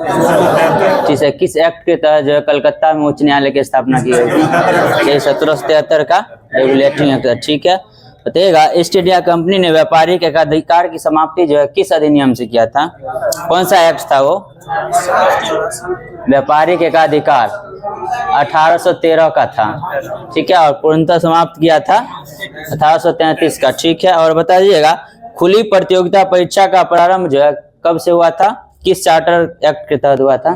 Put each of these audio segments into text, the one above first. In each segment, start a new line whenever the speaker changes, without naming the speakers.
ठीक है, किस एक्ट के तहत जो है कलकत्ता में उच्च न्यायालय की स्थापना की गई? 1773 का रेगुलेटिंग एक्ट। ठीक है, बताइएगा ईस्ट इंडिया कंपनी ने व्यापारिक एकाधिकार की समाप्ति जो है किस अधिनियम से किया था? कौन सा एक्ट था वो? व्यापारिक एकाधिकार 1813 का था। ठीक है, और पूर्णतः समाप्त किया था 1833 का। ठीक है, और बता दीजिएगा खुली प्रतियोगिता परीक्षा का प्रारंभ जो है कब से हुआ था? किस चार्टर एक्ट के तहत हुआ था?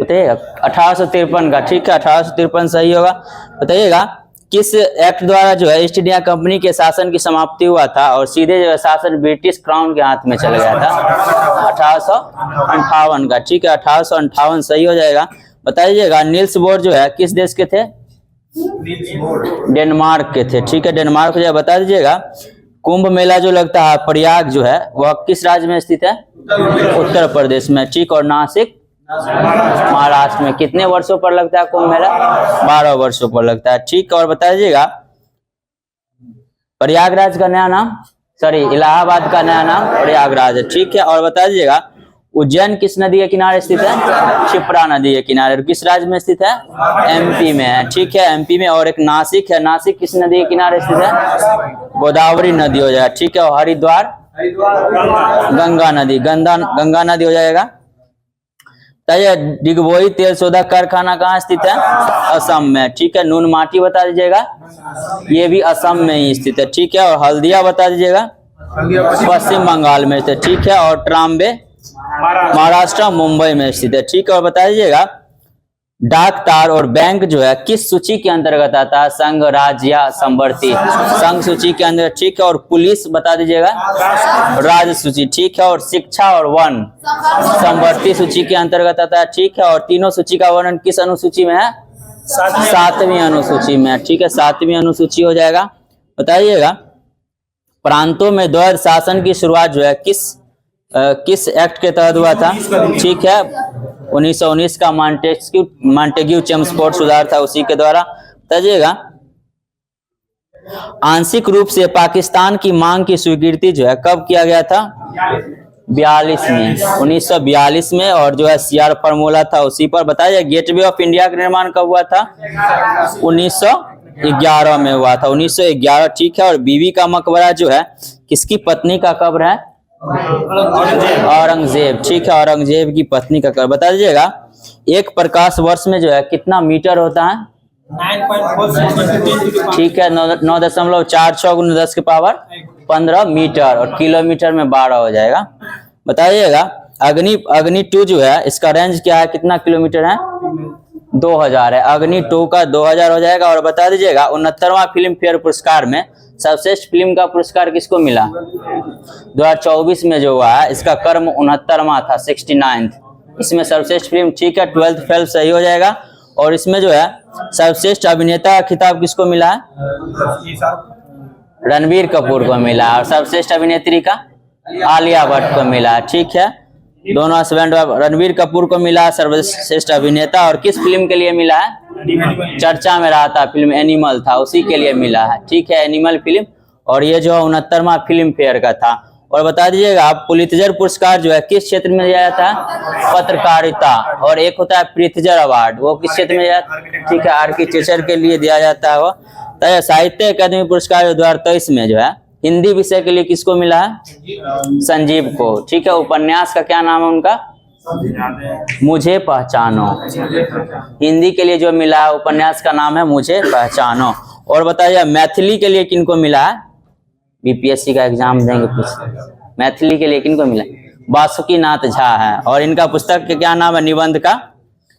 बताइएगा 1853 का। ठीक है, 1853 सही होगा। बताइएगा किस एक्ट द्वारा जो है ईस्ट इंडिया कंपनी के शासन की समाप्ति हुआ था और सीधे जो है शासन ब्रिटिश क्राउन के हाथ में चला गया था? 1858 का। ठीक है, 1858 सही हो जाएगा। बता दीजिएगा नील्स बोर जो है किस देश के थे? डेनमार्क के थे। ठीक है, डेनमार्क को जो बता दीजिएगा कुंभ मेला जो लगता है प्रयाग जो है वह किस राज्य में स्थित है? उत्तर प्रदेश में। ठीक, और नासिक महाराष्ट्र में। कितने वर्षों पर लगता है कुंभ मेला? 12 वर्षों पर लगता है। ठीक, और बता दीजिएगा प्रयागराज का नया नाम, इलाहाबाद का नया नाम प्रयागराज है। ठीक है, और बता दीजिएगा उज्जैन किस नदी के किनारे स्थित है? क्षिप्रा नदी के किनारे। और किस राज्य में स्थित है? एमपी में है। ठीक है, एमपी में। और एक नासिक है, नासिक किस नदी के किनारे स्थित है? गोदावरी नदी हो जाएगा। ठीक है, और हरिद्वार गंगा नदी, गंगा नदी हो जाएगा। डिगबोई तेल शोधक कारखाना कहाँ स्थित है? असम में। ठीक है, नून माटी बता दीजिएगा, ये भी असम में ही स्थित है। ठीक है, और हल्दिया बता दीजिएगा पश्चिम बंगाल में स्थित। ठीक है, और ट्राम्बे महाराष्ट्र मुंबई में स्थित है। ठीक है, और बता दीजिएगा डाक तार और बैंक जो है किस सूची के अंतर्गत आता है? संघ, राज्य या संवर्ती? संघ सूची के अंदर। ठीक है, और पुलिस बता दीजिएगा राज्य सूची। ठीक है, और शिक्षा और वन संवर्ती सूची के अंतर्गत आता है। ठीक है, और तीनों सूची का वर्णन किस अनुसूची में है? 7वीं अनुसूची में। ठीक है, 7वीं अनुसूची हो जाएगा। बताइएगा प्रांतों में द्वैध शासन की शुरुआत जो है किस एक्ट के तहत हुआ था? ठीक है, 1919 का मॉन्टेग्यू चेम्सफोर्ड सुधार था उसी के द्वारा। बताइएगा आंशिक रूप से पाकिस्तान की मांग की स्वीकृति जो है कब किया गया था? 42 में, 1942 में। और जो है सीआर फार्मूला था उसी पर। बताइए गेटवे ऑफ इंडिया का निर्माण कब हुआ था? 1911 में हुआ था, 1911। ठीक है, और बीबी का मकबरा जो है किसकी पत्नी का कब्र है? औरंगजेब। ठीक है, औरंगजेब की पत्नी का कब्र। बता दीजिएगा एक प्रकाश वर्ष में जो है कितना मीटर होता है? 9.4 ठीक है, 9.46 10 के पावर 15 मीटर, और किलोमीटर में 12 हो जाएगा। बताइएगा अग्नि 2 जो है इसका रेंज क्या है? कितना किलोमीटर है? 2000 है। अग्नि 2 का 2000 हो जाएगा। और बता दीजिएगा 69वां फिल्म फेयर पुरस्कार में सर्वश्रेष्ठ फिल्म का पुरस्कार किसको मिला? 2024 में जो हुआ है इसका क्रम 69वां था, 69th। इसमें सर्वश्रेष्ठ फिल्म। ठीक है, 12th फेल सही हो जाएगा। और इसमें जो है सर्वश्रेष्ठ अभिनेता का खिताब किसको मिला है? रणबीर कपूर को मिला। और सर्वश्रेष्ठ अभिनेत्री का आलिया भट्ट को मिला। ठीक है, दोनों हस्बैंड रणबीर कपूर को मिला सर्वश्रेष्ठ अभिनेता। और किस फिल्म के लिए मिला है? चर्चा में रहा था फिल्म एनिमल था, उसी के लिए मिला है। ठीक है, एनिमल फिल्म। और ये जो 69वां फिल्म फेयर का था। और बता दीजिएगा पुलित्जर पुरस्कार जो है किस क्षेत्र में दिया जाता है? पत्रकारिता। और एक होता है प्रित्जर अवार्ड, वो किस क्षेत्र में दिया जाता है? ठीक है, आर्किटेक्चर के लिए दिया जाता है वो। तो साहित्य अकादमी पुरस्कार 2023 में जो है हिंदी विषय के लिए किसको मिला है? संजीव को। ठीक है, उपन्यास का क्या नाम है उनका? मुझे पहचानो। हिंदी के लिए जो मिला है उपन्यास का नाम है मुझे पहचानो। और बताइए मैथिली के लिए किनको मिला है? बीपीएससी का एग्जाम देंगे कुछ, मैथिली के लिए किनको मिला? वासुकीनाथ झा है। और इनका पुस्तक के क्या नाम है? निबंध का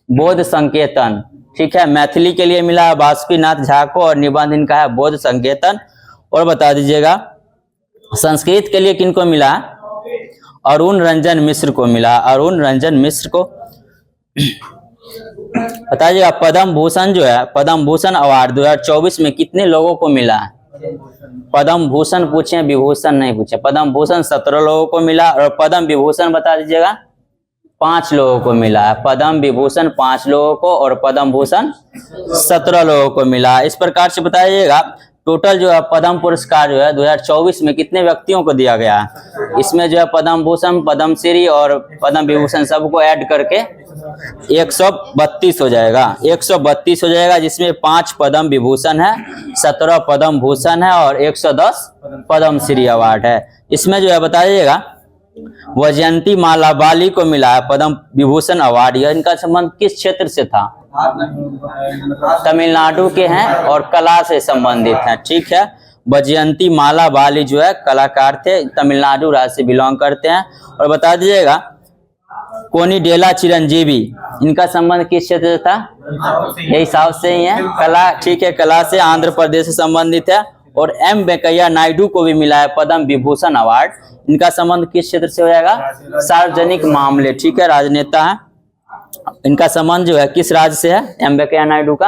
बोध संकेतन। ठीक है, मैथिली के लिए मिला है वासुकीनाथ झा को, और निबंध इनका है बोध संकेतन। और बता दीजिएगा संस्कृत के लिए किनको मिला? अरुण रंजन मिश्र को मिला, अरुण रंजन मिश्र को। बताइएगा पद्म भूषण जो है, पद्म भूषण अवार्ड 2024 में कितने लोगों को मिला है? पद्म भूषण पूछे, विभूषण नहीं पूछे। पद्म भूषण 17 लोगों को मिला। और पद्म विभूषण बता दीजिएगा 5 लोगों को मिला है। पद्म विभूषण 5 लोगों को और पद्म भूषण 17 लोगों को मिला। इस प्रकार से बताइएगा टोटल जो है पद्म पुरस्कार जो है 2024 में कितने व्यक्तियों को दिया गया है? इसमें जो है पद्म भूषण, पद्म श्री और पद्म विभूषण सबको ऐड करके 132 हो जाएगा। 132 हो जाएगा, जिसमें 5 पद्म विभूषण है, 17 पद्म भूषण है और 110 पद्म श्री अवार्ड है। इसमें जो है बताइएगा वैजयंती माला बाली को मिला है पद्म विभूषण अवार्ड। यह इनका संबंध किस क्षेत्र से था? तमिलनाडु के हैं और कला से संबंधित हैं। ठीक है, वैजयंती माला बाली जो है कलाकार थे, तमिलनाडु राज्य से बिलोंग करते हैं। और बता दीजिएगा कोनिडेला चिरंजीवी, इनका संबंध किस क्षेत्र से था? यही साउथ से ही है, कला। ठीक है, कला से, आंध्र प्रदेश से संबंधित है। और एम वेंकैया नायडू को भी मिला है पद्म विभूषण अवार्ड। इनका संबंध किस क्षेत्र से हो जाएगा? सार्वजनिक मामले। ठीक है, राजनेता है। इनका संबंध जो है किस राज्य से है? एम वेंकैया नायडू का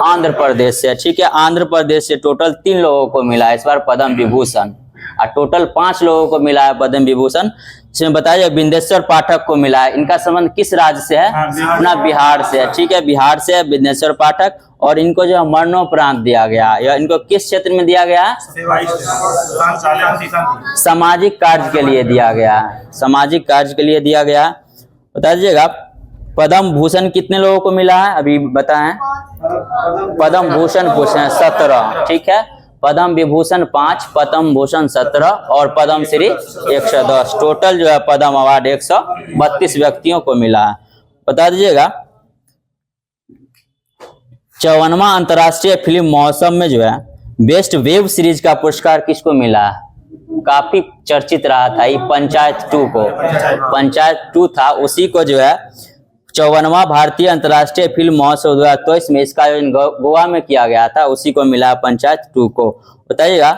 आंध्र प्रदेश से। ठीक है, आंध्र प्रदेश से टोटल 3 लोगों को मिला है इस बार पद्म विभूषण, और टोटल 5 लोगों को मिला है पद्म विभूषण। इसमें बताइए बिंदेश्वर पाठक को मिला है। इनका संबंध किस राज्य से है? अपना बिहार से है। ठीक है, बिहार से है बिंदेश्वर पाठक। और इनको जो है मरणोपरांत दिया गया है। इनको किस क्षेत्र में दिया गया है? सामाजिक कार्य के लिए दिया गया है, सामाजिक कार्य के लिए दिया गया। बता दीजिएगा पद्म भूषण कितने लोगों को मिला है? अभी बताएं। पद्म भूषण पूछे हैं 17। ठीक है, पद्म विभूषण 5, पद्म भूषण 17 और पद्म श्री 110। टोटल जो है पद्म अवार्ड 132 व्यक्तियों को मिला है। बता दीजिएगा 54वां अंतर्राष्ट्रीय फिल्म महोत्सव में जो है बेस्ट वेब सीरीज का पुरस्कार किसको मिला है? काफी चर्चित रहा था ये पंचायत 2 को। पंचायत 2 था, उसी को जो है 54वां भारतीय अंतर्राष्ट्रीय फिल्म महोत्सव 2023 में इसका आयोजन गोवा में किया गया था, उसी को मिला पंचायत 2 को। बताइएगा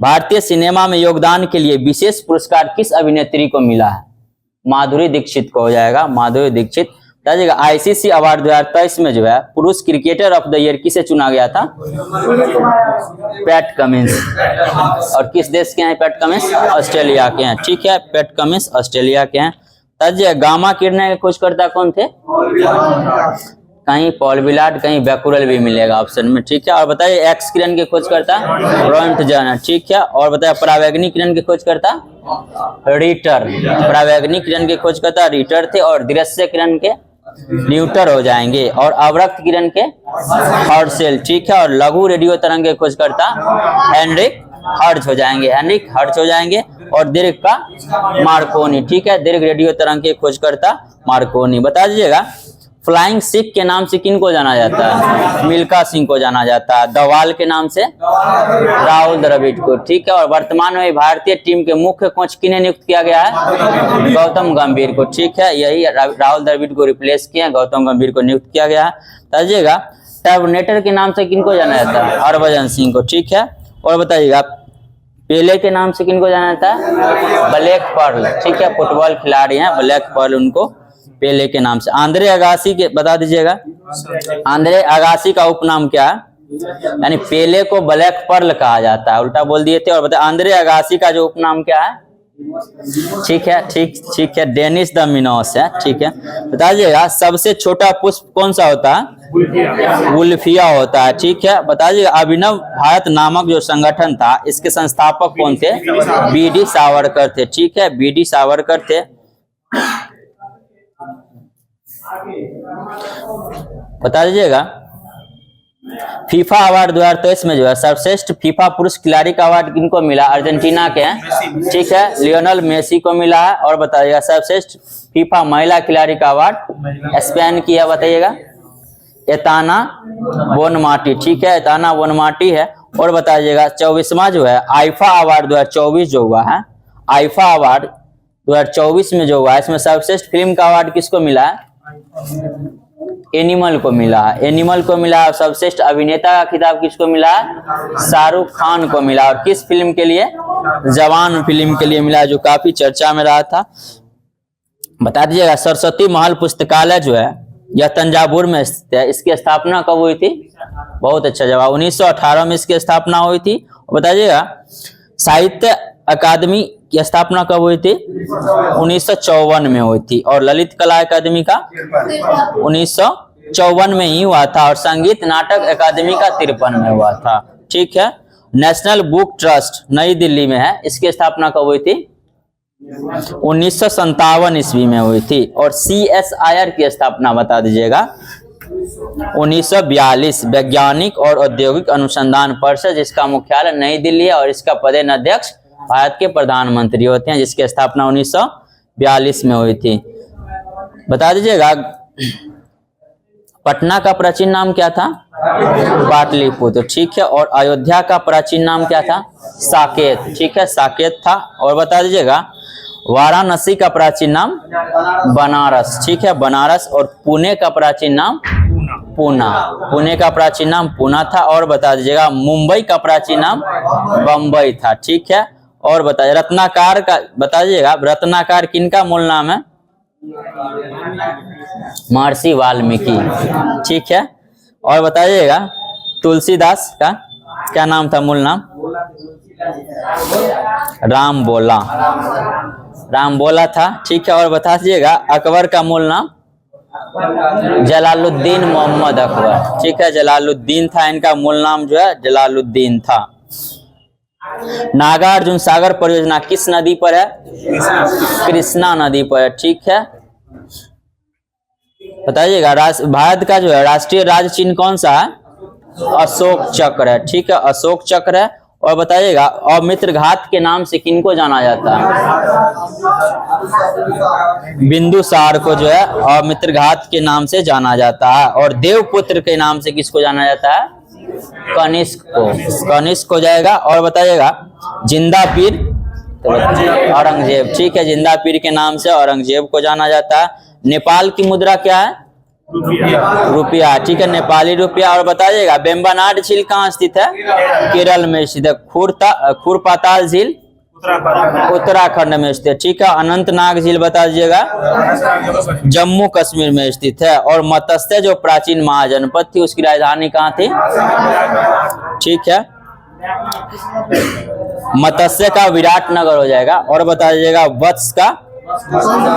भारतीय सिनेमा में योगदान के लिए विशेष पुरस्कार किस अभिनेत्री को मिला है? माधुरी दीक्षित को हो जाएगा, माधुरी दीक्षित। बताइएगा आईसीसी अवार्ड 2023 में जो है पुरुष क्रिकेटर ऑफ द ईयर किसे चुना गया था? PAT Cummins. और किस देश के हैं पैट कमिंस? ऑस्ट्रेलिया के हैं। ठीक है, पैट कमिंस ऑस्ट्रेलिया के हैं। बताइए गामा किरणें के खोजकर्ता कौन थे? कहीं पॉल विलार्ड, कहीं बैकुरल भी मिलेगा ऑप्शन में। ठीक है, और बताइए एक्स किरण के खोजकर्ता रोंटगन। ठीक है, और बताइए परावैंगनी किरण के खोजकर्ता रिटर। परावैंगनी किरण के खोजकर्ता रिटर थे। और दृश्य किरण के न्यूटर हो जाएंगे। और अवरक्त किरण के हर्शेल। ठीक है, और लघु रेडियो तरंग के खोजकर्ता हेनरिक हर्ट्ज हो जाएंगे, हेनरिक हर्ट्ज हो जाएंगे। और दीर्घ का मार्कोनी। ठीक है, दीर्घ रेडियो तरंग के खोजकर्ता मार्कोनी। बता दीजिएगा फ्लाइंग सिख के नाम से किन को जाना जाता है? मिल्खा सिंह को जाना जाता है। दवाल के नाम से राहुल द्रविड़ को। ठीक है, और वर्तमान में भारतीय टीम के मुख्य कोच किन्हें नियुक्त किया गया है? गौतम गंभीर को। ठीक है, यही राहुल द्रविड़ को रिप्लेस किया, गौतम गंभीर को नियुक्त किया गया है। बताइएगा टर्मिनेटर के नाम से किन को जाना जाता है? हरभजन सिंह को। ठीक है, और बताइएगा पेले के नाम से किनको जाना जाता है? Black pearl. ठीक है, फुटबॉल खिलाड़ी हैं ब्लैक पर्ल, उनको पेले के नाम से। आंद्रे अगासी के बता दीजिएगा आंद्रे अगासी का उपनाम क्या है? यानी पेले को ब्लैक पर्ल कहा जाता है, उल्टा बोल दिए थे। और बताइए आंद्रे अगासी का जो उपनाम क्या है? ठीक है, ठीक है, डेनिस द मिनोस है। ठीक है, बता दीजिएगा सबसे छोटा पुष्प कौन सा होता है? वुल्फिया होता है। ठीक है, बता दीजिए अभिनव भारत नामक जो संगठन था इसके संस्थापक कौन थे? बीडी सावरकर थे। ठीक है, बीडी सावरकर थे। बता दीजिएगा फीफा अवार्ड 2023 में जो है सर्वश्रेष्ठ फीफा पुरुष खिलाड़ी का अवार्ड किनको मिला? अर्जेंटीना के हैं। ठीक है, लियोनेल मेसी को मिला है। और बताइएगा सर्वश्रेष्ठ फीफा महिला खिलाड़ी का अवार्ड स्पेन की है, बताइएगा एताना बोनमाटी। ठीक है, एताना बोनमाटी है। और बताइएगा 24वां जो है आईफा अवार्ड 2024 जो हुआ है, आईफा अवार्ड 2024 में जो हुआ है, इसमें सर्वश्रेष्ठ फिल्म का अवार्ड किसको मिला है? एनिमल को मिला है, एनिमल को मिला। और सर्वश्रेष्ठ अभिनेता का खिताब किसको मिला है? शाहरुख खान को मिला। और किस फिल्म के लिए? जवान फिल्म के लिए मिला, जो काफी चर्चा में रहा था। बता दीजिएगा सरस्वती महल पुस्तकालय जो है यह तंजावुर में स्थित है, इसकी स्थापना कब हुई थी? बहुत अच्छा जवाब, 1918 में इसकी स्थापना हुई थी। बताइएगा साहित्य अकादमी की स्थापना कब हुई थी? 1954 में हुई थी। और ललित कला अकादमी का 1954 में ही हुआ था। और संगीत नाटक अकादमी का 53 में हुआ था। ठीक है। नेशनल बुक ट्रस्ट नई दिल्ली में है, इसकी स्थापना कब हुई थी? 1957 ईस्वी में हुई थी। और CSIR की स्थापना बता दीजिएगा। 1942 वैज्ञानिक और औद्योगिक अनुसंधान परिषद, जिसका मुख्यालय नई दिल्ली है और इसका पदेन अध्यक्ष भारत के प्रधानमंत्री होते हैं, जिसकी स्थापना 1942 में हुई थी। बता दीजिएगा पटना का प्राचीन नाम क्या था? पाटलिपुत्र, ठीक है। और अयोध्या का प्राचीन नाम क्या था? साकेत, ठीक है, साकेत था। और बता दीजिएगा वाराणसी का प्राचीन नाम बनारस, ठीक है, बनारस। और पुणे का प्राचीन नाम पूना, पुणे का प्राचीन नाम पूना था। और बता दीजिएगा मुंबई का प्राचीन नाम बंबई था, ठीक है। और बताइए रत्नाकर का बता दीजिएगा, रत्नाकर किनका मूल नाम है? महर्षि वाल्मीकि, ठीक है। और बताइएगा तुलसीदास का क्या नाम था, मूल नाम? राम बोला, राम बोला था, ठीक है। और बता दीजिएगा अकबर का मूल नाम? जलालुद्दीन मोहम्मद अकबर, ठीक है, जलालुद्दीन था इनका मूल नाम, जो है जलालुद्दीन था। नागार्जुन सागर परियोजना किस नदी पर है? कृष्णा नदी पर है, ठीक है। बताइएगा भारत का जो है राष्ट्रीय राज चिन्ह कौन सा है? अशोक चक्र है, ठीक है, अशोक चक्र है। और बताइएगा अमित्र घात के नाम से किनको जाना जाता है? बिंदुसार को जो है अमित्र घात के नाम से जाना जाता है। और देवपुत्र के नाम से किसको जाना जाता है? कनिष्क को, कनिष्क हो जाएगा। और बताइएगा जिंदा पीर औरंगजेब, ठीक है, जिंदा पीर के नाम से औरंगजेब को जाना जाता है। नेपाल की मुद्रा क्या है? रुपया, ठीक है, नेपाली रुपया। और बताइएगा बेम्बनाड झील कहाँ स्थित है? केरल में स्थित है। खुरपाताल झील उत्तराखंड में स्थित है, ठीक है। अनंतनाग झील बता दीजिएगा, जम्मू कश्मीर में स्थित है। और मत्स्य जो प्राचीन महाजनपद थी उसकी राजधानी कहाँ थी? ठीक है, मत्स्य का विराटनगर हो जाएगा। और बता दीजिएगा वत्स का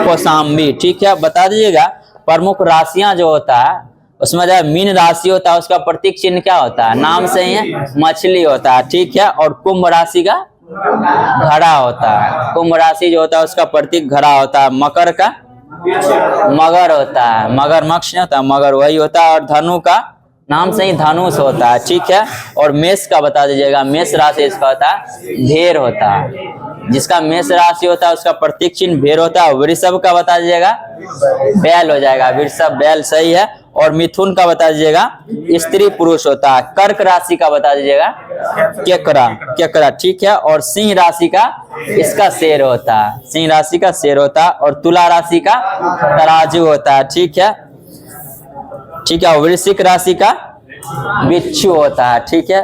कौशाम्बी, ठीक है। बता दीजिएगा प्रमुख राशियां जो होता है उसमें जो मीन राशि होता है उसका प्रतीक चिन्ह क्या होता है? नाम से ही है, मछली होता है, ठीक है। और कुंभ राशि का घड़ा होता है, कुंभ राशि जो होता है उसका प्रतीक घड़ा होता है। मकर का मगर होता है, मगरमच्छ नहीं होता, मगर वही होता है। और धनु का नाम से ही धनुष होता है, ठीक है। और मेष का बता दीजिएगा, मेष राशि इसका होता है भेड़ होता है, जिसका मेष राशि होता है उसका प्रतीक चिन्ह भेड़ होता है। वृषभ का बता दीजिएगा बैल हो जाएगा, वृषभ बैल सही है। और मिथुन का बता दीजिएगा स्त्री पुरुष होता है। कर्क राशि का बता दीजिएगा केकड़ा, केकड़ा, ठीक है। और सिंह राशि का इसका शेर होता है, सिंह राशि का शेर होता है। और तुला राशि का तराजू होता है, ठीक है, ठीक है। वृश्चिक राशि का बिच्छू होता है, ठीक है।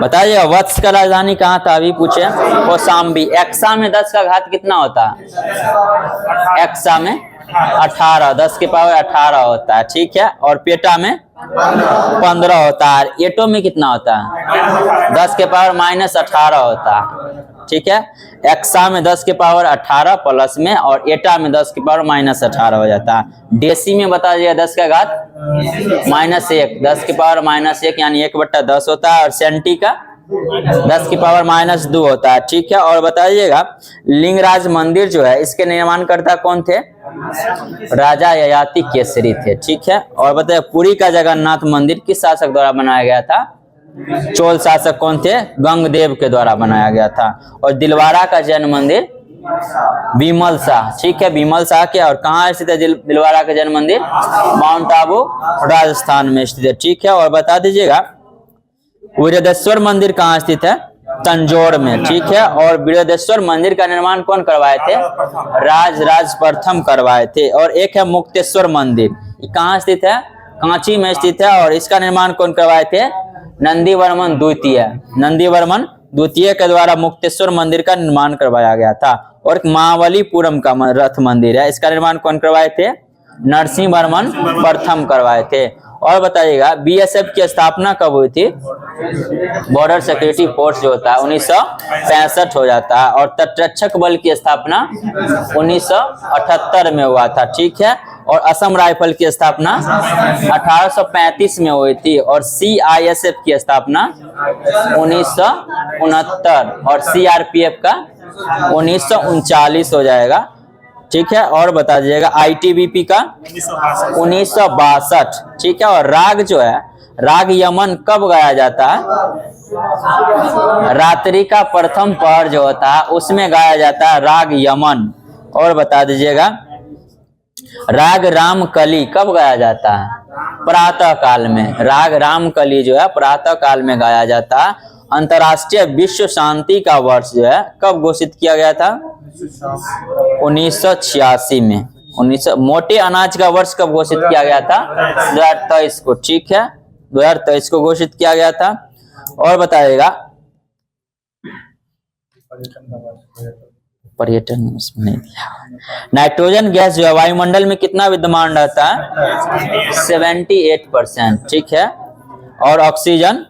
बताइए वत्स का राजधानी कहाँ था? अभी पूछे कौशाम्बी। एक्सा में 10 का घात कितना होता है? एक्सा में 18, 10 के पावर 18 होता है, ठीक है। और पेटा में 15 होता है। एटो में कितना होता है? 10 के पावर -18 होता है, ठीक है। एक्सा में 10 के पावर 18 प्लस में, और एटा में 10 के पावर -18 हो जाता है। डेसी में बता दीजिए 10 का घात -1, 10 के पावर -1 यानी 1/10 होता है। और सेंटी का 10 की पावर -2 होता है, ठीक है। और बताइएगा लिंगराज मंदिर जो है इसके निर्माणकर्ता कौन थे? राजा ययाति केसरी थे, ठीक है। और बताइए पुरी का जगन्नाथ मंदिर किस शासक द्वारा बनाया गया था? चोल शासक कौन थे? गंगदेव के द्वारा बनाया गया था। और दिलवारा का जैन मंदिर विमल शाह, ठीक है, विमल शाह के। और कहाँ स्थित है दिलवारा का जैन मंदिर? माउंट आबू राजस्थान में स्थित है, ठीक है। और बता दीजिएगा वीरदेश्वर मंदिर कहाँ स्थित है? तंजौर में, ठीक है। और वीरदेश्वर मंदिर का निर्माण कौन करवाए थे? राज प्रथम करवाए थे। और एक है मुक्तेश्वर मंदिर, कहाँ स्थित है? कांची में स्थित है। और इसका निर्माण कौन करवाए थे? नंदीवर्मन द्वितीय, नंदीवर्मन द्वितीय के द्वारा मुक्तेश्वर मंदिर का निर्माण करवाया गया था। और महाबलीपुरम का रथ मंदिर है, इसका निर्माण कौन करवाए थे? नरसिंह वर्मन प्रथम करवाए थे। और बताइएगा बीएसएफ की स्थापना कब हुई थी? बॉर्डर सिक्योरिटी फोर्स जो होता है 1965 हो जाता है, और तटरक्षक बल की स्थापना 1978 में हुआ था, ठीक है। और असम राइफल की स्थापना 1835 में हुई थी, और सीआईएसएफ की स्थापना 1969, और सीआरपीएफ का 1939 हो जाएगा, ठीक है। और बता दीजिएगा आईटीबीपी का 1962, ठीक है। और राग जो है, राग यमन कब गाया जाता है? रात्रि का प्रथम पहर जो होता है उसमें गाया जाता है राग यमन। और बता दीजिएगा राग रामकली कब गाया जाता है? प्रातः काल में। राग रामकली जो है प्रातः काल में गाया जाता है। अंतर्राष्ट्रीय विश्व शांति का वर्ष जो है कब घोषित किया गया था? 1986 में। मोटे अनाज का वर्ष कब घोषित किया गया था? 2023 को, ठीक है, 2023 को घोषित किया गया था। और बताइएगा पर्यटन उसमें नहीं दिया। नाइट्रोजन गैस जो है वायुमंडल में कितना विद्यमान रहता है? 78%, ठीक है। और ऑक्सीजन,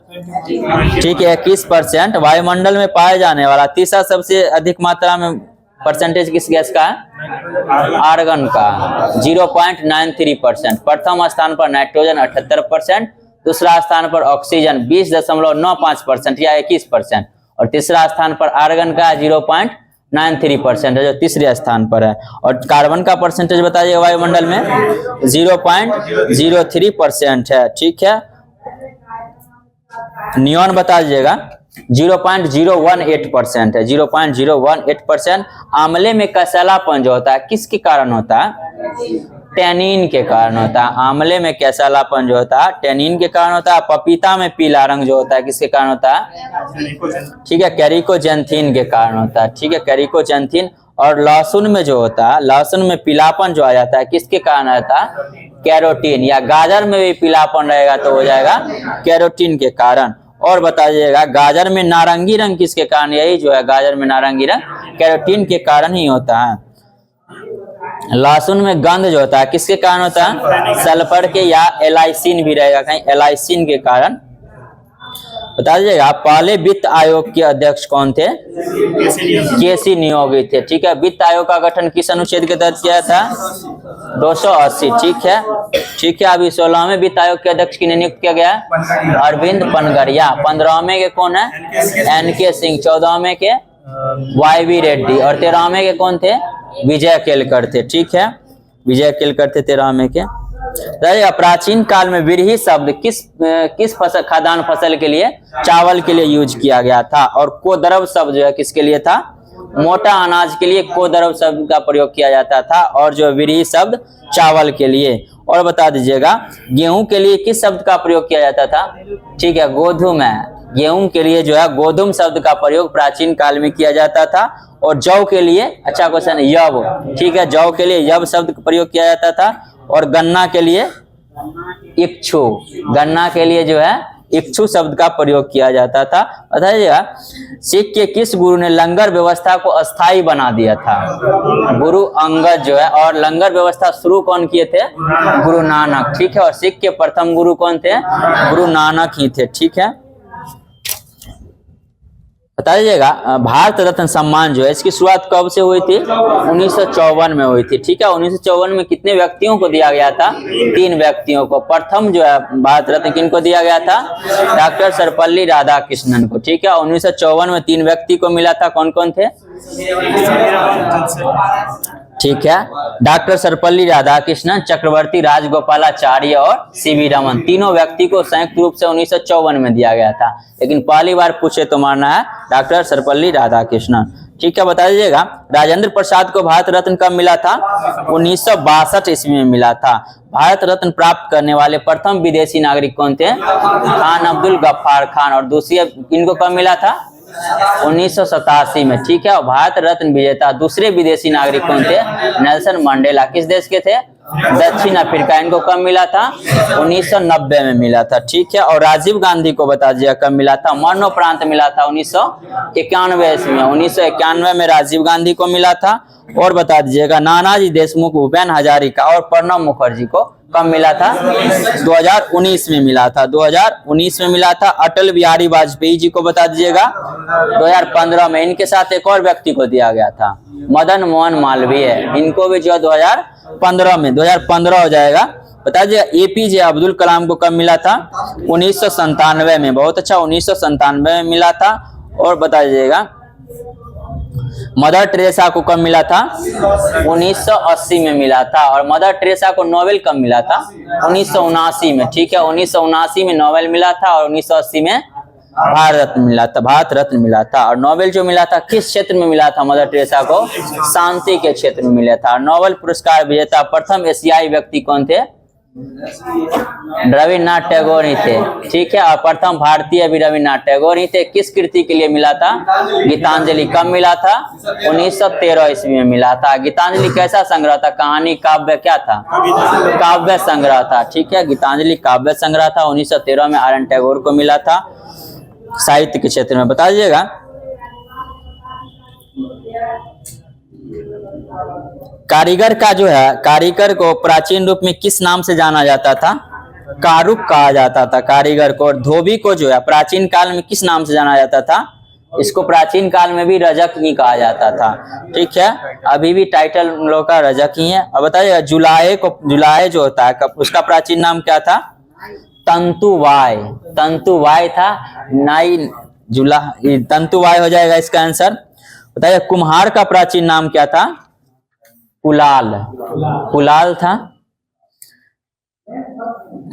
ठीक है, 21%। वायुमंडल में पाए जाने वाला तीसरा सबसे अधिक मात्रा में परसेंटेज किस गैस का है? आर्गन का, 0.93%। प्रथम स्थान पर नाइट्रोजन 78%, दूसरा स्थान पर ऑक्सीजन 20.95% या 21%, और तीसरा स्थान पर आर्गन का 0.93% है जो तीसरे स्थान पर है। और कार्बन का परसेंटेज बताइए वायुमंडल में 0.03% है, ठीक है। नियॉन बता दीजिएगा 0.018% है, 0.018%। आंवले में कसैलापन जो होता है किसके कारण होता है? टेनिन के कारण होता है। आंवले में कैसालापन जो होता है टेनिन के कारण होता है। पपीता में पीला रंग जो होता है किसके कारण होता है? ठीक है, कैरिकोजेंथिन के कारण होता है, ठीक है, कैरिकोजेंथिन। और लहसुन में जो होता है, लहसुन में पीलापन जो आ जाता है किसके कारण आता है? कैरोटीन। या गाजर में भी पीलापन रहेगा तो हो जाएगा कैरोटीन के कारण। और बताइएगा गाजर में नारंगी रंग किसके कारण? यही जो है गाजर में नारंगी रंग कैरोटीन के कारण ही होता है। लहसुन में गंध जो होता है किसके कारण होता है? सल्फर के, या एलाइसिन भी रहेगा कहीं, एलाइसिन के कारण। बता दीजिएगा पहले वित्त आयोग के अध्यक्ष कौन थे? केसी नियोगी थे, ठीक है। वित्त आयोग का गठन किस अनुच्छेद के तहत किया था? 280, ठीक है, ठीक है। अभी 16वें वित्त आयोग के अध्यक्ष की नियुक्त किया गया अरविंद पनगरिया। 15वें के कौन है? एनके सिंह। 14वें के वाईवी रेड्डी। और 13वें के कौन थे? विजय केलकर थे, ठीक है, विजय केलकर थे 13वें के। प्राचीन काल में विरही शब्द किस फसल, खाद्यान्न फसल के लिए, चावल के लिए यूज किया गया था। और कोदरव शब्द जो है किसके लिए था? मोटा अनाज के लिए कोदरव शब्द का प्रयोग किया जाता था, और जो विरही शब्द चावल के लिए। और बता दीजिएगा गेहूं के लिए किस शब्द का प्रयोग किया जाता था? ठीक है, गोधूम है। गेहूं के लिए जो है गोधूम शब्द का प्रयोग प्राचीन काल में किया जाता था। और जौ के लिए, अच्छा क्वेश्चन, यव, ठीक है, जौ के लिए यव शब्द का प्रयोग किया जाता था। और गन्ना के लिए इक्षु, गन्ना के लिए जो है इक्षु शब्द का प्रयोग किया जाता था। बताइएगा सिख के किस गुरु ने लंगर व्यवस्था को अस्थायी बना दिया था? गुरु अंगद जो है। और लंगर व्यवस्था शुरू कौन किए थे? गुरु नानक, ठीक है। और सिख के प्रथम गुरु कौन थे? गुरु नानक ही थे, ठीक है। बता दीजिएगा भारत रत्न सम्मान जो है इसकी शुरुआत कब से हुई थी? 1954 में हुई थी, ठीक है। 1954 में कितने व्यक्तियों को दिया गया था? 3 व्यक्तियों को। प्रथम जो है भारत रत्न किनको दिया गया था? डॉक्टर सर्वपल्ली राधाकृष्णन को, ठीक है। 1954 में 3 व्यक्ति को मिला था, कौन कौन थे? ठीक है, डॉक्टर सर्वपल्ली राधाकृष्णन, चक्रवर्ती राजगोपालाचार्य और सीवी रमन। तीनों व्यक्ति को संयुक्त रूप से 1954 में दिया गया था, लेकिन पहली बार पूछे तो मानना है डॉक्टर सर्वपल्ली राधाकृष्णन, ठीक है। बता दीजिएगा राजेंद्र प्रसाद को भारत रत्न कब मिला था? 1962 ईस्वी में मिला था। भारत रत्न प्राप्त करने वाले प्रथम विदेशी नागरिक कौन थे? खान अब्दुल गफ्फार खान। और दूसरी इनको कब मिला था? 1987 में, ठीक है। और भारत रत्न विजेता दूसरे विदेशी नागरिक कौन थे? Nelson Mandela. किस देश के थे? दक्षिण अफ्रीका। इनको कब मिला था? 1990 में मिला था, ठीक है। और राजीव गांधी को बता दिया कब मिला था? मरणोपरांत मिला था 1991 में। 1991 में राजीव गांधी को मिला था। और बता दीजिएगा नानाजी देशमुख, भूपेन हजारिका और प्रणब मुखर्जी को कब मिला था? 2019 में मिला था, 2019 में मिला था। अटल बिहारी वाजपेयी जी को बता दीजिएगा 2015 में। इनके साथ एक और व्यक्ति को दिया गया था, मदन मोहन मालवीय, इनको भी जो 2015 में, 2015 हो जाएगा। बता दीजिएगा एपीजे अब्दुल कलाम को कब मिला था? 1997 में। बहुत अच्छा, 1997 में मिला था। और बता दीजिएगा मदर टेरेसा को कब मिला था? 1980 में मिला था। और मदर टेरेसा को नोबेल कब मिला था? 1979 में। ठीक है, 1979 में नोबेल मिला था और 1980 में भारत रत्न मिला था, भारत रत्न मिला था। और नोबेल जो मिला था किस क्षेत्र में मिला था मदर टेरेसा को? शांति के क्षेत्र में मिला था। नोबेल पुरस्कार विजेता प्रथम एशियाई व्यक्ति कौन थे? रविन्द्रनाथ टैगोर ही थे। ठीक है, और प्रथम भारतीय भी रविन्द्रनाथ टैगोर ही थे। किस कृति के लिए मिला था? गीतांजलि। कब मिला था? 1913 ईस्वी में मिला था। गीतांजलि कैसा संग्रह था? कहानी, काव्य, क्या था? काव्य संग्रह था। ठीक है, गीतांजलि काव्य संग्रह था। 1913 में आर एन टैगोर को मिला था, साहित्य के क्षेत्र में। बता दीजिएगा कारीगर का जो है, कारीगर को प्राचीन रूप में किस नाम से जाना जाता था? कारुक कहा जाता था कारीगर को। और धोबी को जो है प्राचीन काल में किस नाम से जाना जाता था? इसको प्राचीन काल में भी रजक ही कहा जाता था। ठीक है, अभी भी टाइटल उन लोगों का रजक ही है। अब बताइएगा जुलाहे को, जुलाहे जो होता है उसका प्राचीन नाम क्या था? तंतुवाय। तंतुवाय था। नाई जुला, तंतुवाय हो जाएगा इसका आंसर। बताइए कुम्हार का प्राचीन नाम क्या था? कुलाल। कुलाल था।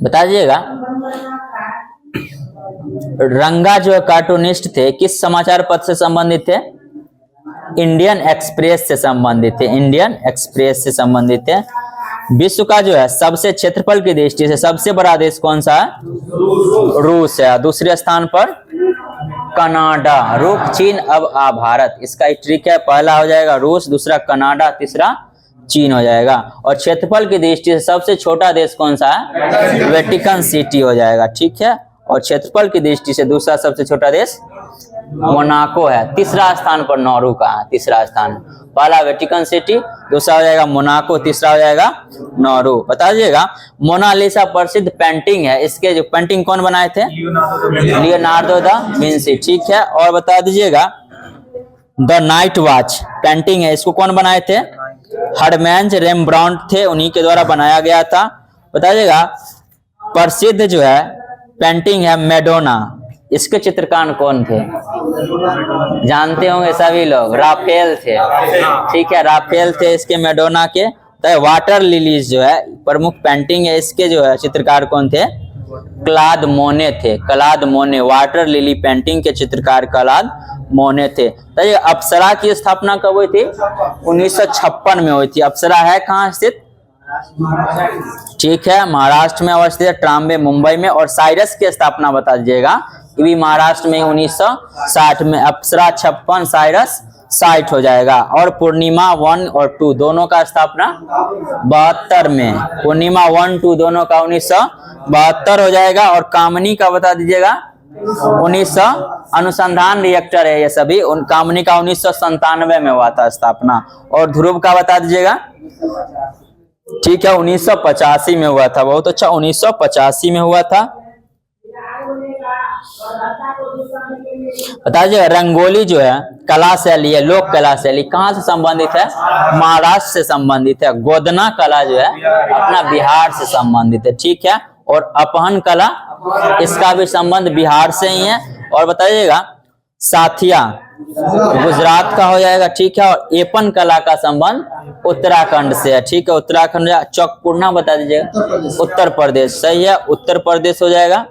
बता दीजिएगा रंगा जो कार्टूनिस्ट थे किस समाचार पत्र से संबंधित थे? इंडियन एक्सप्रेस से संबंधित थे, इंडियन एक्सप्रेस से संबंधित थे। विश्व का जो है सबसे क्षेत्रफल की दृष्टि से सबसे बड़ा देश कौन सा है? रूस है। दूसरे स्थान पर कनाडा, रुक चीन, अब आ भारत। इसका ट्रिक है, पहला हो जाएगा रूस, दूसरा कनाडा, तीसरा चीन हो जाएगा। और क्षेत्रफल की दृष्टि से सबसे छोटा देश कौन सा है? वेटिकन सिटी हो जाएगा। ठीक है, और क्षेत्रफल की दृष्टि से दूसरा सबसे छोटा देश मोनाको है। तीसरा स्थान पर नॉर्वे का है, तीसरा स्थान। पहला वेटिकन सिटी, दूसरा हो जाएगा मोनाको, तीसरा हो जाएगा नॉर्वे। बता दीजिएगा मोनालिसा प्रसिद्ध पेंटिंग है, इसके जो पेंटिंग कौन बनाए थे? Leonardo da Vinci. ठीक है, और बता दीजिएगा द नाइट वॉच पेंटिंग है, इसको कौन बनाए थे? हरमेंज रेम्ब्रांट थे, उन्हीं के द्वारा बनाया गया था। बताइएगा प्रसिद्ध जो है पेंटिंग है मैडोना, इसके चित्रकार कौन थे? जानते होंगे सभी लोग, राफेल थे। ठीक है, राफेल थे इसके मैडोना के। तो वाटर लिलीज जो है प्रमुख पेंटिंग है, इसके जो है चित्रकार कौन थे? क्लाद मोने थे, क्लाद मोने। वाटर लिली पेंटिंग के चित्रकार क्लाद मोने थे। तो ये अप्सरा की स्थापना कब हुई थी? 1956 में हुई थी। अप्सरा है कहाँ स्थित? ठीक है, महाराष्ट्र में अवस्थित है, ट्राम्बे मुंबई में। और साइरस की स्थापना बता दीजिएगा, ये भी महाराष्ट्र में 1960 में। अप्सरा 56, साइरस 60 हो जाएगा। और पूर्णिमा 1 और 2 दोनों का स्थापना 72 में। पूर्णिमा 1, 2 दोनों का 1972 हो जाएगा। और कामनी का बता दीजिएगा 1900, अनुसंधान रिएक्टर है ये सभी। उन कामनी का 1997 में हुआ था स्थापना। और ध्रुव का बता दीजिएगा, ठीक है, 1985 में हुआ था। बहुत अच्छा, 1985 में हुआ था। बता दीजिए रंगोली जो है कला शैली है, लोक कला शैली, कहाँ से संबंधित है? महाराष्ट्र से संबंधित है। गोदना कला जो है अपना बिहार से संबंधित है। ठीक है, और अपहन कला, इसका भी संबंध बिहार से ही है। और बताइएगा साथिया गुजरात का हो जाएगा। ठीक है, और एपन कला का संबंध उत्तराखंड से है। ठीक है, उत्तराखंड। चौकपूर्णा बता दीजिएगा, उत्तर प्रदेश। सही है, उत्तर प्रदेश हो जाएगा।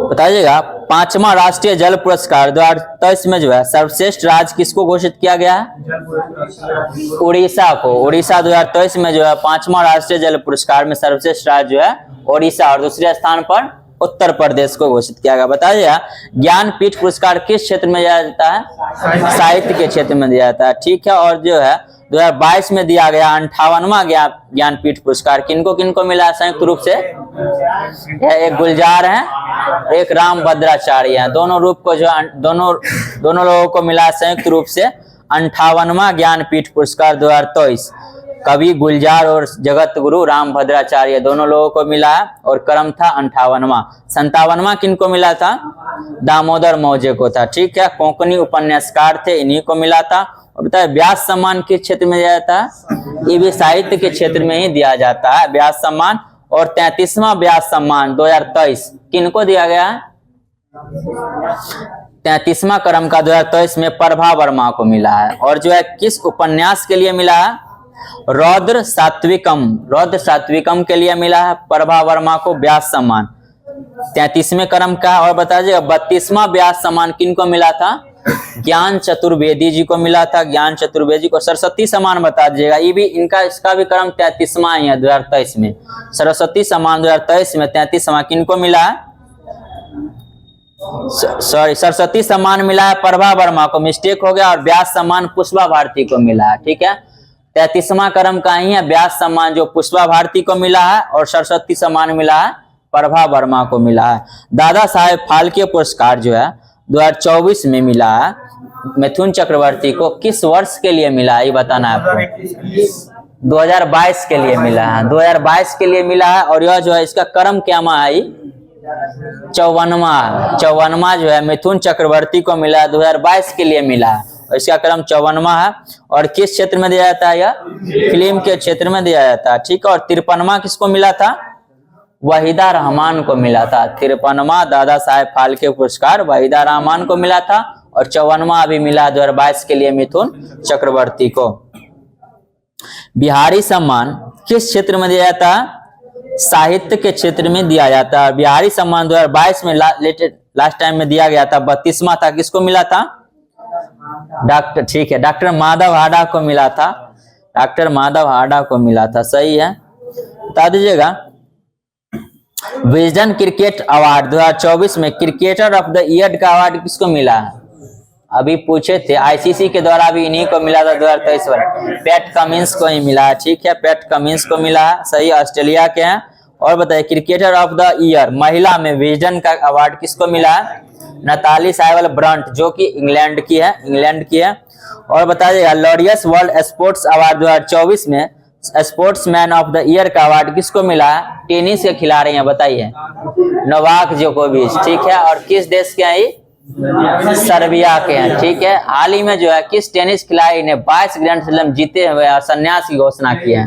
बताइएगा 5वां राष्ट्रीय जल पुरस्कार 2023 में जो है सर्वश्रेष्ठ राज्य किसको घोषित किया गया है? उड़ीसा को। उड़ीसा 2023 में जो है 5वां राष्ट्रीय जल पुरस्कार में सर्वश्रेष्ठ राज्य जो है उड़ीसा, और दूसरे स्थान पर उत्तर प्रदेश को घोषित किया गया। बताइएगा ज्ञानपीठ पुरस्कार किस क्षेत्र में दिया जाता है? साहित्य के क्षेत्र में दिया जाता है। ठीक है, और जो है 2022 में दिया गया 58वां ज्ञानपीठ पुरस्कार किनको किनको मिला संयुक्त रूप से? एक गुलजार है, एक राम भद्राचार्य है। दोनों रूप को जो दोनों लोगों को मिला संयुक्त रूप से 58वां ज्ञानपीठ पुरस्कार 2023। कवि गुलजार और जगत गुरु राम भद्राचार्य दोनों लोगों को मिला है और क्रम था 58वां। 57वां किनको मिला था? दामोदर मौजे को था। ठीक है, कोंकणी उपन्यासकार थे, इन्हीं को मिला था। और बताए व्यास सम्मान किस क्षेत्र में दिया जाता है? ये भी साहित्य के क्षेत्र में ही दिया जाता है व्यास सम्मान। और 33वां व्यास सम्मान 2023 किनको दिया गया है? 33वां क्रम का 2023 में प्रभा वर्मा को मिला है। और जो है किस उपन्यास के लिए मिला है? रौद्र सात्विकम के लिए मिला है प्रभा वर्मा को व्यास सम्मान 33वें क्रम का। और बताइए 32वां व्यास सम्मान किनको मिला था? ज्ञान चतुर्वेदी जी को मिला था। ज्ञान चतुर्वेदी को। सरस्वती सम्मान बता दीजिएगा, ये भी इसका भी क्रम 33वां ही है 2023 में। सरस्वती सम्मान 2023 में 33वां किनको मिला है? सॉरी, सरस्वती सम्मान मिला है प्रभा वर्मा को, मिस्टेक हो गया। और व्यास सम्मान पुष्पा भारती को मिला है। ठीक है, 33वां क्रम का ही है व्यास सम्मान जो पुष्पा भारती को मिला है और सरस्वती सम्मान मिला है प्रभा वर्मा को मिला है। दादा साहेब फाल्के पुरस्कार जो है 2024 में मिला है मिथुन चक्रवर्ती को। किस वर्ष के लिए मिला है ये बताना है आपको? 2022 के लिए मिला है। 2022 के लिए मिला है। और यह जो है इसका क्रम क्या है? 54वां जो है मिथुन चक्रवर्ती को मिला है, 2022 के लिए मिला है। और इसका क्रम 54वां है। और किस क्षेत्र में दिया जाता है? यह फिल्म के क्षेत्र में दिया जाता है। ठीक है, और 53वां किसको मिला था? वहीदा रहमान को मिला था। 53वां दादा साहेब फाल्के पुरस्कार वहीदा रहमान को मिला था। और 54वां अभी मिला 2022 के लिए मिथुन चक्रवर्ती को। बिहारी सम्मान किस क्षेत्र में दिया जाता है? साहित्य के क्षेत्र में दिया जाता है। बिहारी सम्मान 2022 में लास्ट टाइम में दिया गया था, 32वां था। किसको मिला था? डॉक्टर माधव हाडा को मिला था। डॉक्टर माधव हाडा को मिला था। सही है, बता दीजिएगा। विजडन क्रिकेट अवार्ड 2024 में क्रिकेटर ऑफ द ईयर का अवार्ड किसको मिला है? अभी पूछे थे, आईसीसी के द्वारा भी इन्हीं को मिला था 2023 में। पैट कमिंस को ही मिला है। ठीक है, पैट कमिंस को मिला है। सही, ऑस्ट्रेलिया के हैं। और बताइए क्रिकेटर ऑफ द ईयर महिला में विजडन का अवार्ड किसको मिला है? नताली साइवल ब्रंट जो कि इंग्लैंड की है। और बताइएगा लॉरियस वर्ल्ड स्पोर्ट्स अवार्ड 2024 में स्पोर्ट्समैन ऑफ द ईयर का अवार्ड किसको मिला है? टेनिस के खिलाड़ी हैं, बताइए। नोवाक जोकोविच। ठीक है, और किस देश के हैं? सर्बिया के हैं। ठीक है, हाल ही में जो है किस टेनिस खिलाड़ी ने 22 ग्रैंड स्लैम जीते हुए और संन्यास की घोषणा की है?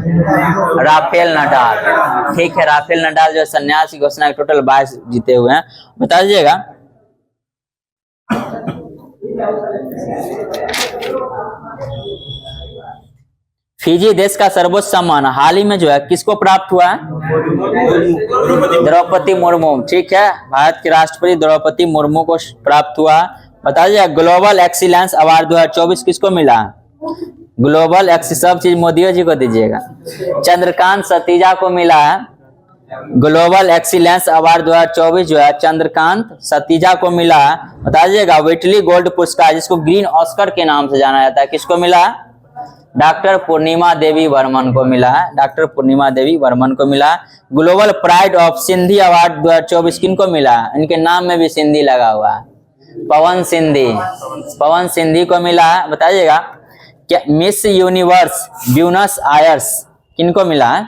Rafael Nadal. ठीक है, राफेल नडाल जो संन्यास की घोषणा टोटल 22 जीते हुए हैं। बता दीजिएगा फिजी देश का सर्वोच्च सम्मान हाल ही में जो है किसको प्राप्त हुआ है? द्रौपदी मुर्मू। ठीक है, भारत के राष्ट्रपति द्रौपदी मुर्मू को प्राप्त हुआ। बताइए ग्लोबल एक्सीलेंस अवार्ड 2024 किसको मिला? ग्लोबल सब चीज मोदी जी को दीजिएगा। चंद्रकांत सतीजा को मिला है। ग्लोबल एक्सीलेंस अवार्ड 2024 जो है चंद्रकांत सतीजा को मिला है। बताइएगा व्हिटली गोल्ड पुरस्कार जिसको ग्रीन ऑस्कर के नाम से जाना जाता है किसको मिला? डॉक्टर पूर्णिमा देवी वर्मन को मिला है। डॉक्टर पूर्णिमा देवी वर्मन को मिला। Global pride of Sindhi award 2024 किनको मिला? इनके नाम में भी सिंधी लगा हुआ है। पवन सिंधी को मिला है। बताइएगा क्या मिस यूनिवर्स ब्यूनस आयर्स किनको मिला है?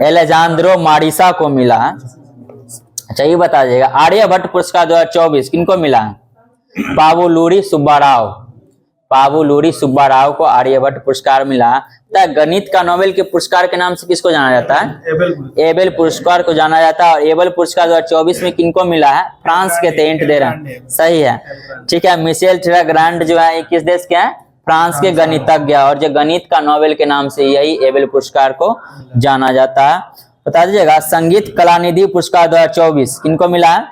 एलेजांद्रो मारिसा को मिला है। अच्छा ये बता दीजिएगा आर्यभट्ट पुरस्कार 2024 किनको मिला है? पावुलूरी सुब्बाराव को आर्यभट्ट पुरस्कार मिला। गणित का नोबेल के पुरस्कार के नाम से किसको जाना जाता है? एबेल पुरस्कार को जाना जाता है। और एबेल पुरस्कार 2024 में किनको मिला है? फ्रांस के थे, हिंट दे रहे हैं। सही है, ठीक है। मिशेल टेराग्रांड जो है किस देश के हैं? फ्रांस के गणितज्ञ। और जो गणित का नोबेल के नाम से यही एबेल पुरस्कार को जाना जाता है। बता दीजिएगा संगीत कलानिधि पुरस्कार 2024 किनको मिला है?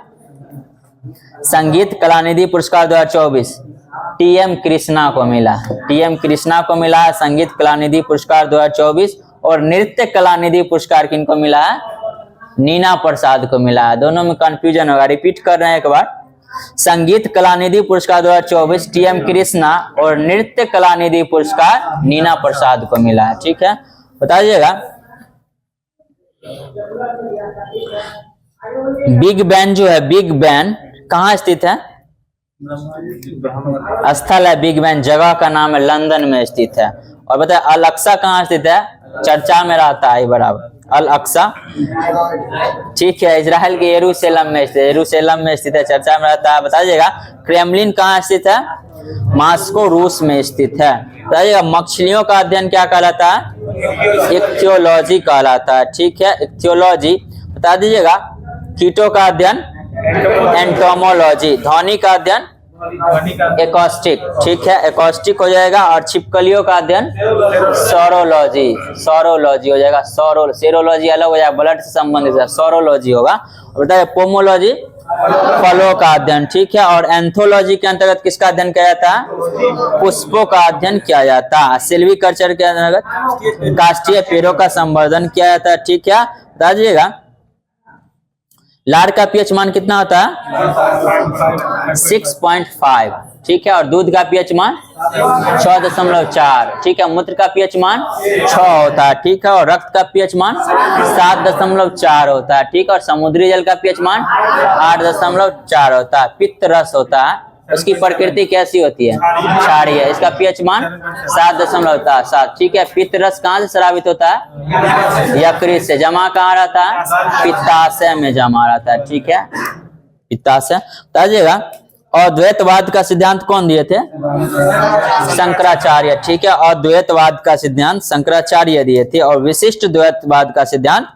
संगीत कलानिधि पुरस्कार 2024 टीएम कृष्णा को मिला। टीएम कृष्णा को मिला है संगीत कलानिधि पुरस्कार 2024। और नृत्य कलानिधि पुरस्कार किनको मिला है? नीना प्रसाद को मिला है। दोनों में कंफ्यूजन होगा, रिपीट कर रहे हैं एक बार। संगीत कलानिधि पुरस्कार 2024 टीएम कृष्णा और नृत्य कलानिधि पुरस्कार नीना प्रसाद को मिला है। ठीक है, बता दीजिएगा। बिग बैन जो है, बिग बैन कहाँ स्थित है? स्थल है बिग बैन, जगह का नाम है, लंदन में स्थित है। और बताए अल अक्सा कहाँ स्थित है? चर्चा में रहता है बराबर, अल अक्सा। ठीक है, इजराइल के यरूशलेम में स्थित है, यरूशलेम में स्थित है, चर्चा में रहता है। बताइएगा क्रेमलिन कहाँ स्थित है? मॉस्को रूस में स्थित है। बताइएगा मछलियों का अध्ययन क्या कहलाता है? इक्थियोलॉजी कहलाता है। ठीक है, इक्थियोलॉजी। बता दीजिएगा कीटों का अध्ययन एंटोमोलॉजी, ध्वनि का अध्ययन एकॉस्टिक। ठीक है, एकॉस्टिक हो जाएगा। और छिपकलियों का अध्ययन सौरोलॉजी, सौरोलॉजी हो जाएगा। सेरोलॉजी अलग हो जाएगा, ब्लड से संबंधित है, सौरोलॉजी होगा। और बताइए पोमोलॉजी फलों का अध्ययन। ठीक है, और एंथोलॉजी के अंतर्गत किसका अध्ययन किया जाता है? पुष्पों का अध्ययन किया जाता है। सिल्वीकल्चर के अंतर्गत काष्ठीय पेड़ों का संवर्धन किया जाता है। ठीक है, बता दीजिएगा लार का पीएच मान कितना होता है? 6.5। ठीक है, और दूध का पीएच मान 6.4। ठीक है, मूत्र का पीएच मान 6 होता है। ठीक है, और रक्त का पीएच मान 7.4 होता है। ठीक है, और समुद्री जल का पीएच मान 8.4 होता है। पित्त रस होता है, उसकी प्रकृति कैसी होती है? क्षारीय। इसका पीएच मान 7.7। ठीक है, पित्त रस कहाँ से स्रावित होता है? यकृत से। जमा कहाँ रहता है? पित्ताशय में जमा रहता है। ठीक है, पित्ताशय। बताइएगा अद्वैतवाद का सिद्धांत कौन दिए थे? शंकराचार्य। ठीक है, अद्वैतवाद का सिद्धांत शंकराचार्य दिए थे। और विशिष्ट द्वैतवाद का सिद्धांत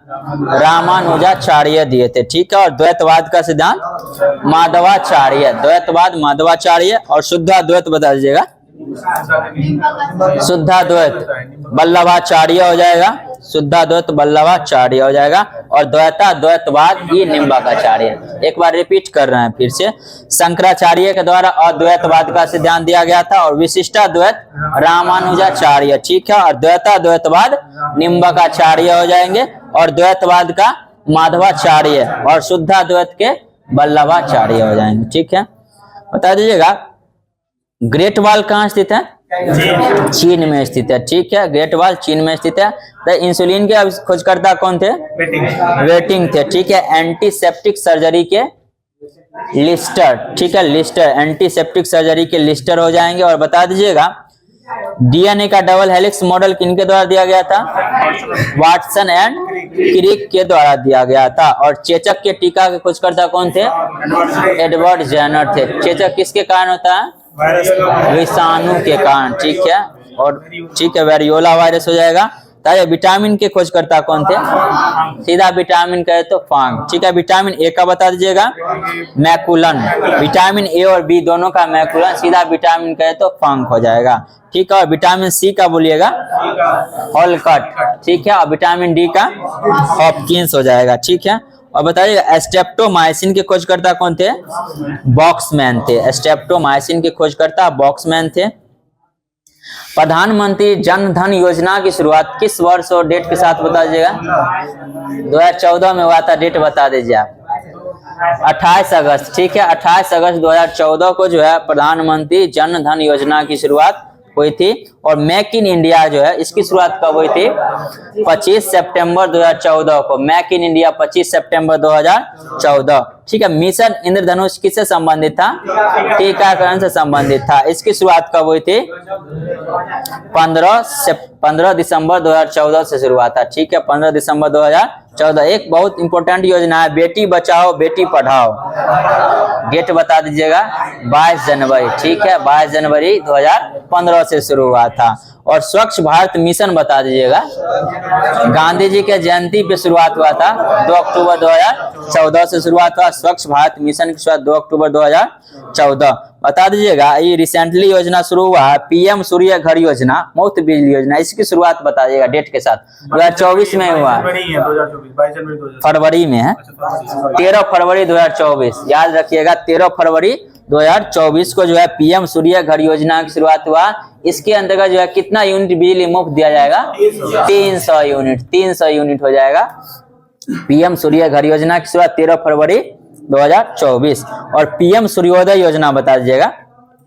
रामानुजाचार्य दिए थे। ठीक है, और द्वैतवाद का सिद्धांत माधवाचार्य, द्वैतवाद माधवाचार्य। और शुद्धाद्वैत बता दीजिएगा। शुद्धाद्वैत वल्लभाचार्य हो जाएगा, शुद्धाद्वैत वल्लभाचार्य हो जाएगा। और द्वैताद्वैतवाद ये निम्बाकाचार्य। एक बार रिपीट कर रहे हैं फिर से। शंकराचार्य के द्वारा अद्वैतवाद का सिद्धांत दिया गया था, और विशिष्टाद्वैत रामानुजाचार्य। ठीक है, और द्वैताद्वैतवाद निम्बाकाचार्य हो जाएंगे, और द्वैतवाद का माधवाचार्य, और शुद्धाद्वैत के वल्लभाचार्य हो जाएंगे। ठीक है, बता दीजिएगा ग्रेट वॉल कहाँ स्थित है? चीन में स्थित है। ठीक है, ग्रेट वॉल चीन में स्थित है। तो इंसुलिन के खोजकर्ता कौन थे? वेटिंग थे। ठीक है, एंटीसेप्टिक सर्जरी के लिस्टर। ठीक है, लिस्टर, एंटीसेप्टिक सर्जरी के लिस्टर हो जाएंगे। और बता दीजिएगा डीएनए का डबल हेलिक्स मॉडल किनके द्वारा दिया गया था? वाटसन एंड क्रिक के द्वारा दिया गया था। और चेचक के टीका के खोजकर्ता कौन थे? एडवर्ड जेनर थे। चेचक किसके कारण होता है? विषाणु के कारण। ठीक है, और ठीक है वेरियोला वायरस हो जाएगा। ताकि विटामिन के खोजकर्ता कौन थे? सीधा विटामिन कहे तो फांग। ठीक है, विटामिन ए का बता दीजिएगा मैकुलन। विटामिन ए और बी दोनों का मैकुलन, सीधा विटामिन कहे तो फांग हो जाएगा। ठीक है, और विटामिन सी का बोलिएगा हॉलकट। ठीक है, और विटामिन डी का हॉपकिंस हो जाएगा। ठीक है, और बताइए स्ट्रेप्टोमाइसिन के खोजकर्ता कौन थे? बॉक्समैन थे। स्ट्रेप्टोमाइसिन के खोजकर्ता बॉक्समैन थे। प्रधानमंत्री जन धन योजना की शुरुआत किस वर्ष और डेट के साथ बता दीजिएगा? 2014 में हुआ था। डेट बता दीजिए आप। 28 अगस्त। ठीक है, 28 अगस्त 2014 को जो है प्रधानमंत्री जन धन योजना की शुरुआत हुई थी। और मेक इन इंडिया जो है इसकी शुरुआत कब हुई थी? 25 सितंबर 2014 को। मेक इन इंडिया 25 सितंबर 2014। ठीक है, मिशन इंद्रधनुष किससे संबंधित था? टीकाकरण से संबंधित था। इसकी शुरुआत कब हुई थी? 15 दिसंबर 2014 से शुरुआत था। ठीक है, 15 दिसंबर 2014। एक बहुत इंपॉर्टेंट योजना है बेटी बचाओ बेटी पढ़ाओ। डेट बता दीजिएगा 22 जनवरी। ठीक है, 22 जनवरी 2015 से शुरू हुआ था। और स्वच्छ भारत मिशन बता दीजिएगा। गांधी जी के जयंती पे शुरुआत हुआ था, 2 अक्टूबर 2014 से शुरुआत हुआ। स्वच्छ भारत मिशन की शुरुआत 2 अक्टूबर 2014। बता दीजिएगा ये रिसेंटली योजना शुरू हुआ है पीएम सूर्य घर योजना, मुफ्त बिजली योजना। इसकी शुरुआत बता दीजिएगा डेट के साथ। 2024 में हुआ, फरवरी में है, 13 फरवरी 2024। याद रखिएगा 13 फरवरी 2024 को जो है पीएम सूर्य घर योजना की शुरुआत हुआ। इसके अंतर्गत जो है कितना यूनिट बिजली मुफ्त दिया जाएगा? 300 यूनिट। 300 यूनिट हो जाएगा। पीएम सूर्य घर योजना की शुरुआत 13 फरवरी 2024। और पीएम सूर्योदय योजना बता दीजिएगा।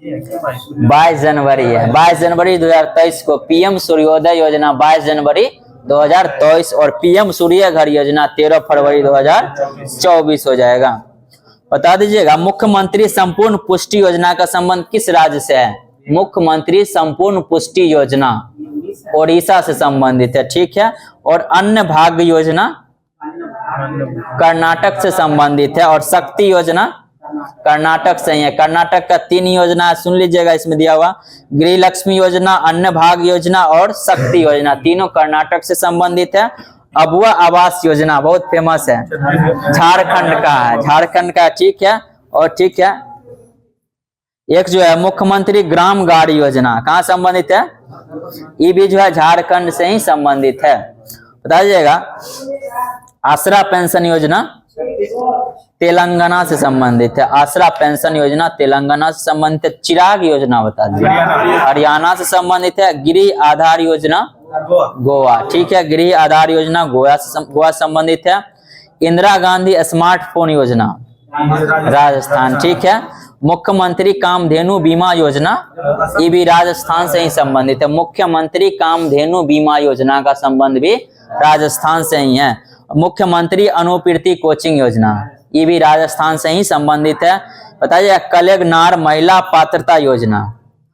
22 जनवरी है, 22 जनवरी 2023 को पीएम सूर्योदय योजना 22 जनवरी 2023 और पीएम सूर्य घर योजना 13 फरवरी 2024 हो जाएगा। बता दीजिएगा मुख्यमंत्री संपूर्ण पुष्टि योजना का संबंध किस राज्य से है? मुख्यमंत्री संपूर्ण पुष्टि योजना ओडिशा से संबंधित है, ठीक है। और अन्न भाग्य योजना कर्नाटक से संबंधित है और शक्ति योजना कर्नाटक से ही है। कर्नाटक का 3 योजना सुन लीजिएगा इसमें दिया हुआ, गृह लक्ष्मी योजना, अन्न भाग्य योजना और शक्ति योजना, तीनों कर्नाटक से संबंधित है। अबुआ आवास योजना बहुत फेमस है, झारखंड का है, झारखंड का, ठीक है। और ठीक है, एक जो है मुख्यमंत्री ग्राम गाड़ी योजना कहाँ संबंधित है? ये भी जो है झारखंड से ही संबंधित है। बता दीजिएगा आसरा पेंशन योजना तेलंगाना से संबंधित है, आसरा पेंशन योजना तेलंगाना से संबंधित है। चिराग योजना बता दीजिए हरियाणा से संबंधित है। गृह आधार योजना गोवा, ठीक है, गृह आधार योजना गोवा से संबंधित है। इंदिरा गांधी स्मार्टफोन योजना राजस्थान, ठीक है। मुख्यमंत्री कामधेनु बीमा योजना ये भी राजस्थान से ही संबंधित है। मुख्यमंत्री कामधेनु बीमा योजना का संबंध भी राजस्थान से ही है। मुख्यमंत्री अनुपूर्ति कोचिंग योजना ये भी राजस्थान से ही संबंधित है। बताइए कलेगनार महिला पात्रता योजना,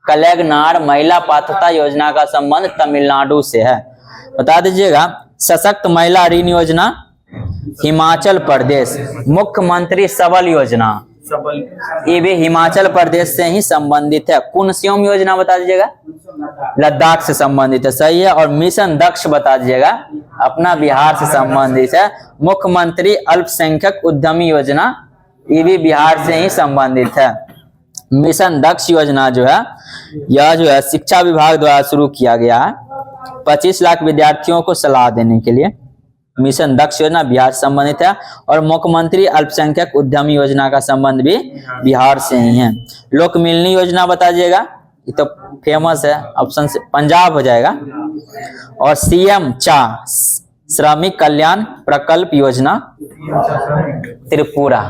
कलेगनार महिला पात्रता योजना का संबंध तमिलनाडु से है। बता दीजिएगा सशक्त महिला ऋण योजना हिमाचल प्रदेश। मुख्यमंत्री सबल योजना ये भी हिमाचल प्रदेश से ही संबंधित है। कुनस्योम योजना बता दीजिएगा लद्दाख से संबंधित है, सही है। और मिशन दक्ष बता दीजिएगा अपना बिहार से संबंधित है। मुख्यमंत्री अल्पसंख्यक उद्यमी योजना ये भी बिहार से ही संबंधित है। मिशन दक्ष योजना जो है यह जो है शिक्षा विभाग द्वारा शुरू किया गया है 25 लाख विद्यार्थियों को सलाह देने के लिए। मिशन दक्ष योजना बिहार से संबंधित है। और मुख्यमंत्री अल्पसंख्यक उद्यमी योजना का संबंध भी बिहार से ही है। लोक मिलनी योजना बता दीजिएगा, ये तो फेमस है, ऑप्शन से पंजाब हो जाएगा। और सीएम चा श्रमिक कल्याण प्रकल्प योजना त्रिपुरा।